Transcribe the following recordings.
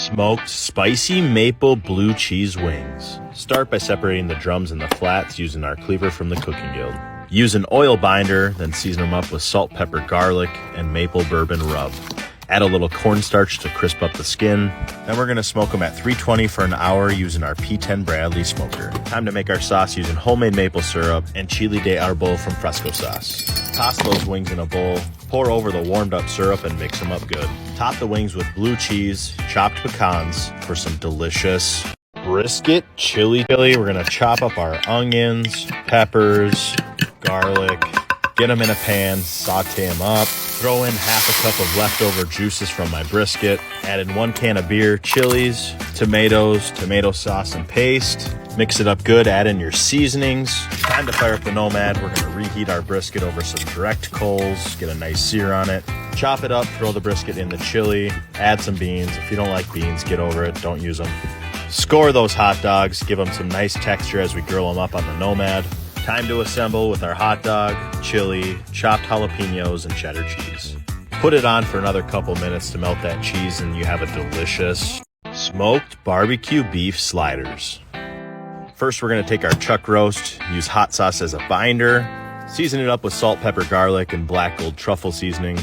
Smoked spicy maple blue cheese wings. Start by separating the drums and the flats using our cleaver from the Cooking Guild. Use an oil binder, then season them up with salt, pepper, garlic, and maple bourbon rub. Add a little cornstarch to crisp up the skin. Then we're going to smoke them at 320 for an hour using our P10 Bradley smoker. Time to make our sauce using homemade maple syrup and chile de arbol from Fresco sauce. Toss those wings in a bowl, pour over the warmed up syrup and mix them up good. Top the wings with blue cheese, chopped pecans for some delicious brisket chili. We're going to chop up our onions, peppers, garlic, get them in a pan, saute them up, throw in half a cup of leftover juices from my brisket, add in 1 can of beer, chilies, tomatoes, tomato sauce, and paste. Mix it up good, add in your seasonings. Time to fire up the Nomad. We're gonna reheat our brisket over some direct coals, get a nice sear on it. Chop it up, throw the brisket in the chili, add some beans. If you don't like beans, get over it, don't use them. Score those hot dogs, give them some nice texture as we grill them up on the Nomad. Time to assemble with our hot dog, chili, chopped jalapenos, and cheddar cheese. Put it on for another couple minutes to melt that cheese and you have a delicious smoked barbecue beef sliders. First, we're going to take our chuck roast, use hot sauce as a binder, season it up with salt, pepper, garlic, and black gold truffle seasoning.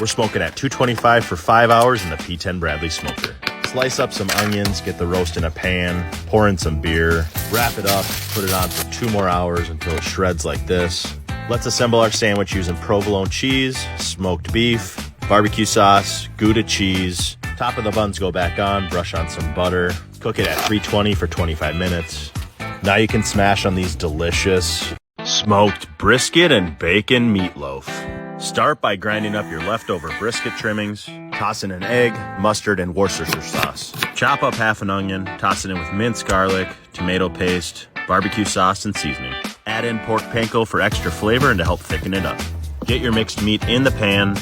We're smoking at 225 for 5 hours in the P10 Bradley smoker. Slice up some onions, get the roast in a pan, pour in some beer, wrap it up, put it on for 2 more hours until it shreds like this. Let's assemble our sandwich using provolone cheese, smoked beef, barbecue sauce, Gouda cheese. Top of the buns go back on, brush on some butter, cook it at 320 for 25 minutes. Now you can smash on these delicious smoked brisket and bacon meatloaf. Start by grinding up your leftover brisket trimmings, toss in an egg, mustard, and Worcestershire sauce. Chop up half an onion, toss it in with minced garlic, tomato paste, barbecue sauce, and seasoning. Add in pork panko for extra flavor and to help thicken it up. Get your mixed meat in the pan,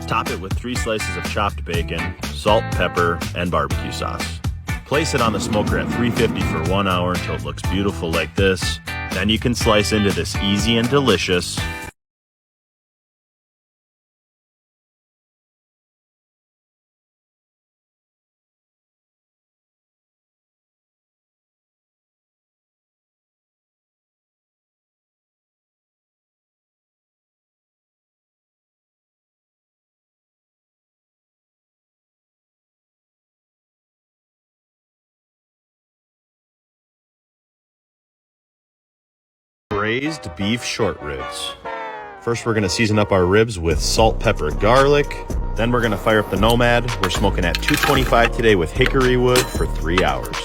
top it with 3 slices of chopped bacon, salt, pepper, and barbecue sauce. Place it on the smoker at 350 for 1 hour until it looks beautiful like this. Then you can slice into this easy and delicious braised beef short ribs. First, we're going to season up our ribs with salt, pepper, garlic. Then we're going to fire up the Nomad. We're smoking at 225 today with hickory wood for 3 hours.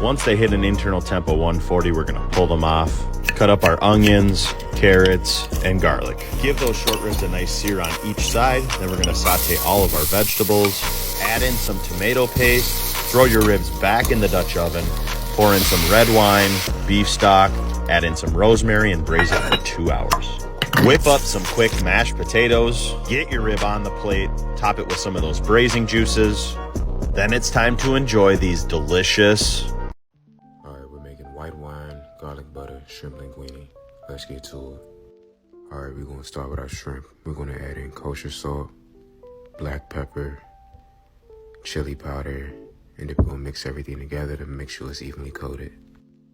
Once they hit an internal temp of 140, we're going to pull them off. Cut up our onions, carrots, and garlic. Give those short ribs a nice sear on each side. Then we're going to saute all of our vegetables. Add in some tomato paste. Throw your ribs back in the Dutch oven. Pour in some red wine, beef stock, add in some rosemary, and braise it for 2 hours. Whip up some quick mashed potatoes, get your rib on the plate, top it with some of those braising juices. Then it's time to enjoy these delicious... Alright, we're making white wine, garlic butter, shrimp linguine. Let's get to it. Alright, we're going to start with our shrimp. We're going to add in kosher salt, black pepper, chili powder, and then we're going to mix everything together to make sure it's evenly coated.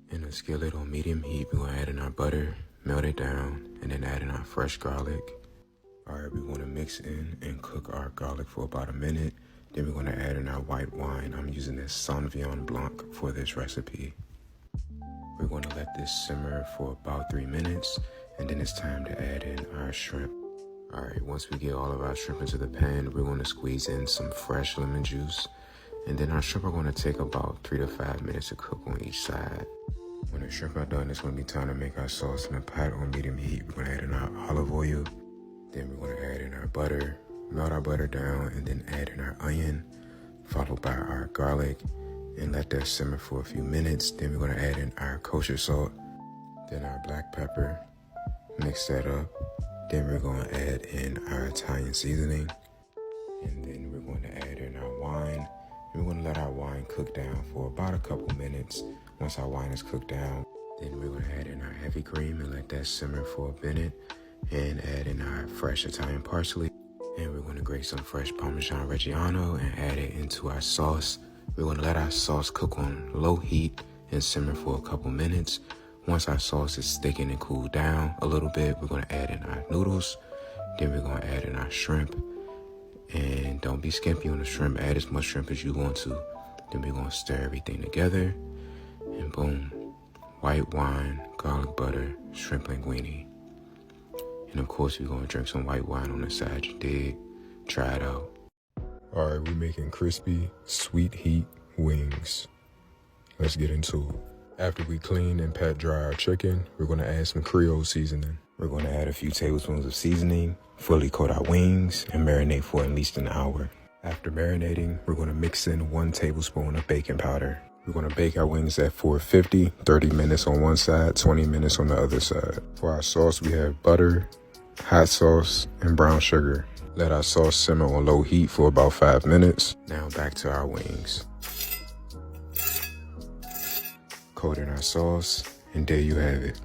In a skillet on medium heat, we're going to add in our butter, melt it down, and then add in our fresh garlic. Alright, we're going to mix in and cook our garlic for about a minute. Then we're going to add in our white wine. I'm using this Sauvignon Blanc for this recipe. We're going to let this simmer for about 3 minutes, and then it's time to add in our shrimp. Alright, once we get all of our shrimp into the pan, we're going to squeeze in some fresh lemon juice. And then our shrimp are going to take about 3 to 5 minutes to cook on each side. When the shrimp are done, it's going to be time to make our sauce in a pot on medium heat. We're going to add in our olive oil. Then we're going to add in our butter, melt our butter down, and then add in our onion, followed by our garlic, and let that simmer for a few minutes. Then we're going to add in our kosher salt, then our black pepper, mix that up. Then we're going to add in our Italian seasoning, and then we're going to add in our wine. We're going to let our wine cook down for about a couple minutes. Once our wine is cooked down, then we're going to add in our heavy cream and let that simmer for a minute, and add in our fresh Italian parsley. And we're going to grate some fresh Parmesan Reggiano and add it into our sauce. We're gonna let our sauce cook on low heat and simmer for a couple minutes. Once our sauce is thickened and cooled down a little bit, we're gonna add in our noodles. Then we're gonna add in our shrimp. And don't be skimpy on the shrimp. Add as much shrimp as you want to. Then we're gonna stir everything together. And boom, white wine, garlic butter, shrimp linguine. And of course, we're gonna drink some white wine on the side, you dig? Try it out. All right, we're making crispy, sweet heat wings. Let's get into it. After we clean and pat dry our chicken, we're gonna add some Creole seasoning. We're gonna add a few tablespoons of seasoning, fully coat our wings, and marinate for at least an hour. After marinating, we're gonna mix in 1 tablespoon of baking powder. We're gonna bake our wings at 450, 30 minutes on one side, 20 minutes on the other side. For our sauce, we have butter, hot sauce, and brown sugar. Let our sauce simmer on low heat for about 5 minutes. Now back to our wings. Coat in our sauce, and there you have it.